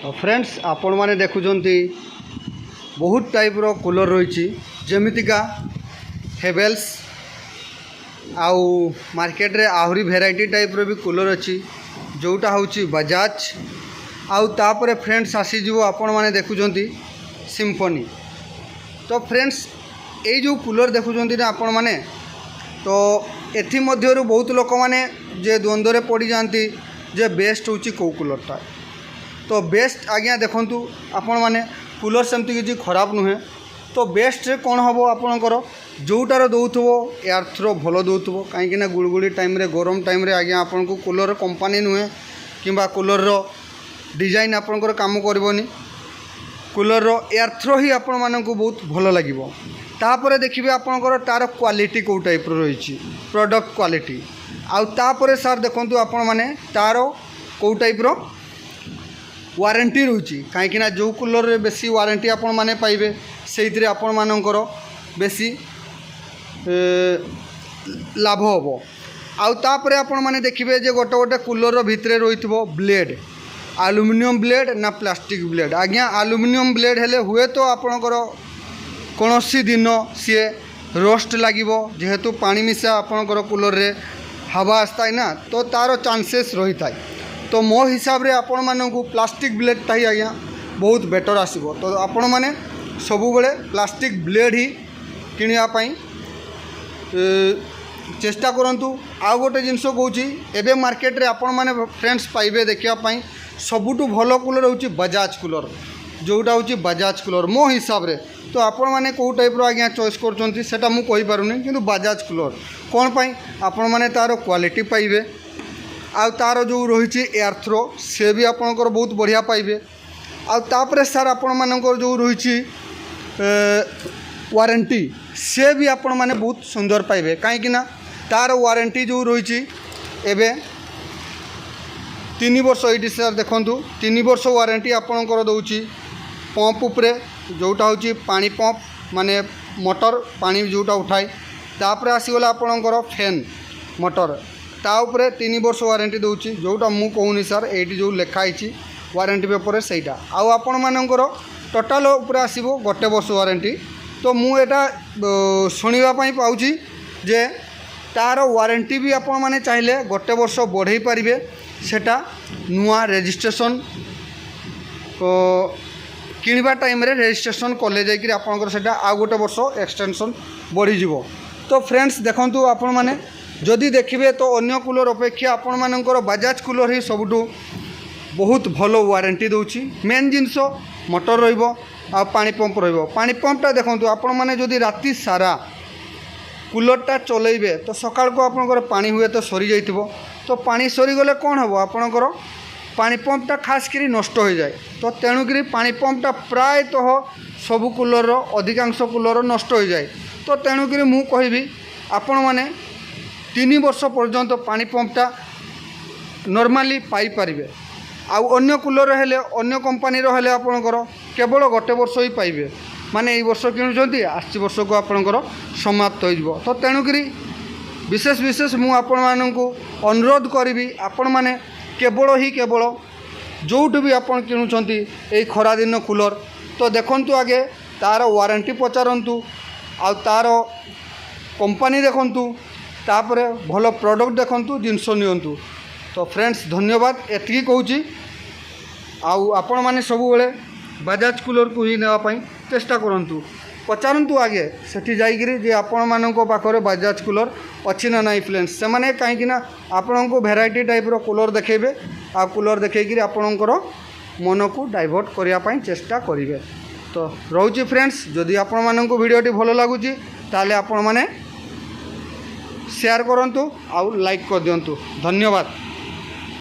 तो फ्रेंड्स आपण मैंने देखुंती बहुत टाइप रो कूलर रही जमीतिका हेवेल्स आउ मार्केट रे आहरी भेराइटी टाइप रो भी कूलर अच्छी जोटा हूँ बजाज आउ तापरे फ्रेंड्स आसीज आपण मैंने देखुंती सिम्फनी। तो फ्रेंड्स ये जो कूलर देखुंती ना आपण मैंने तो एथि मध्यरु बहुत लोक मैंने जे द्वंद्व पड़ जाती जे बेस्ट हूँ कौ कूलरटा। तो बेस्ट आज्ञा देखंतु आपण माने कूलर सेमती किसी खराब नुहे। तो बेस्ट रे कौन हम आपणकर जोटार दौथबो एयर थ्रो भल दौथबो कहीं गुड़गुड़ी टाइम रे गरम टाइम रे आज्ञा आपन को कूलर कंपनी नुहे किंबा कूलर रो डिजाइन आपणकर काम करबोनी। कूलर रो एयर थ्रो ही आपण मानक बहुत भल लागिबो। तापरे देखिबे आपणकर तार क्वालिटी को टाइप रो रही प्रोडक्ट क्वालिटी आउ तापरे सर देखंतु आपण माने तार को टाइप रो वारंटी रही कहीं जो कूलर रे बेसी वारंटी आपण माने पाइबे से आपण मानकर बेसी लाभ हम। आउ तापरे आपण माने देखिबे जे गोटे गोटे कूलर भितरे रही ब्लेड एल्युमिनियम ब्लेड ना प्लास्टिक ब्लेड। आज्ञा एल्युमिनियम ब्लेड हेले हुए तो आपणकर कौनसी दिन सी रोस्ट लागिबो जेहेतु पानी मिसा आपणकर कूलर रे हवा आसता है ना तो तार चांसेस रही था। तो मो हिसाब रे आपण मानकु प्लास्टिक ब्लेडटा ही आज्ञा बहुत बेटर आसीबो। तो आपण माने सबु बेले प्लास्टिक ब्लेड ही किनिया पई चेष्टा करंतु। आ गोटे जिनसो कहूँ एबे मार्केट रे आपण माने फ्रेंड्स पाइबे देखिया पई सबुठु भलो कूलर होची बजाज कूलर जोटा होची बजाज कूलर मो हिसाब रे। तो आपण माने को टाइप रो आज्ञा चॉइस करचंती सेटा मु कहि पारुनी किंतु बजाज कूलर कोन पई आपण माने तारो क्वालिटी पाइबे आउ तार जो रही एयर थ्रो से भी आपणकर बहुत बढ़िया पाइबे। आउ तापरे सर आपण मानकर जो रही वारंटी से भी आपण माने बहुत सुंदर पाइबे कहीं तार वारंटी जो रही एबे 3 वर्ष ये सर देखंतु 3 वर्ष वारंटी आपणकर दउची पंप उपरे जोटा होची पानी पंप माने मोटर पानी जोटा उठाए तापरे आसीगला आपणकर फैन मोटर ता उपरे 3 वर्ष वारंटी दूची जोटा मु कहूनी सर ये जो लिखाई वारंटी पेपर सेटा आउ आपण मानकर टोटाल उपरे आसीबो गोटे वर्ष वारंटी। तो मु एटा सुनिबा पई पाउची जे तार वारंटी भी आपण माने चाहिले गोटे वर्ष बढ़ाई पारिबे सेटा नुआ रजिस्ट्रेशन किनिबा टाइम रे रजिस्ट्रेशन कले जाई आपणकर सेटा आ गोटे वर्ष एक्सटेंशन बढ़ी जिवो। तो फ्रेंड्स देखंतु आपण माने जदि देखिए तो अन्य कूलर अपेक्षा आपण मानकर बजाज कूलर ही सबुठु बहुत भलो वारंटी दउची। मेन जिनस मोटर रहिबो आ पानी पंप रहिबो। पानी पंपटा देखंतु आपण माने जदि राति सारा कूलरटा चलेबे तो सकाळ को आपणकर पानी हुए तो सरी जाइथिबो। तो पानी सरी गले कोन हबो आपणकर पानी पंपटा खास करी नष्ट हो जाए। तो तेणुकरी पानी पंपटा प्राय तो सबु कूलर अधिकांश कूलर नष्ट हो जाए। तो तेणुकरी मु कहबी आपण माने 3 वर्ष पर्यंत पानी पंपटा नॉर्मली पाई पारिबे। आउ अन्य कूलर हेले अन्य कंपनी रो हेले आपणकर केवल गोटे वर्ष ही पाइबे माने ए वर्ष किणुचंती आसी वर्ष को आपणकर समाप्त हो जिवो। तो तेणुकरी विशेष विशेष मु आपण माननकु अनुरोध करिवि आपण माने केवल जोठु भी आपण किणुचंती ए खरा दिन कूलर तो देखंतु आगे तार वारंटी पचारंतु आ तार कंपनी देखंतु तापरे भल प्रोडक्ट देखंतु जिनस नियंतु। तो फ्रेंड्स धन्यवाद एतिकी कहूँ आउ आपण माने सबु बेले बजाज कूलर को ही नेवा पई चेष्टा करंतु पचारंतु आगे सेठी जाइगिरी जे आपण माननको पाखरे बजाज कूलर अछि ना नाही फ्रेंड्स से माने काहेकि ना आपण को भेराइटी टाइप रो कूलर देखेबे आ कूलर देखैगिरी आपणकर मन को डाइवर्ट करिया पई चेष्टा करिवे। तो रहउची फ्रेंड्स जदि आपण माननको वीडियोटी भलो लागुची ताले आपण माने शेयर करंतु आउ लाइक कर दियंतु। धन्यवाद।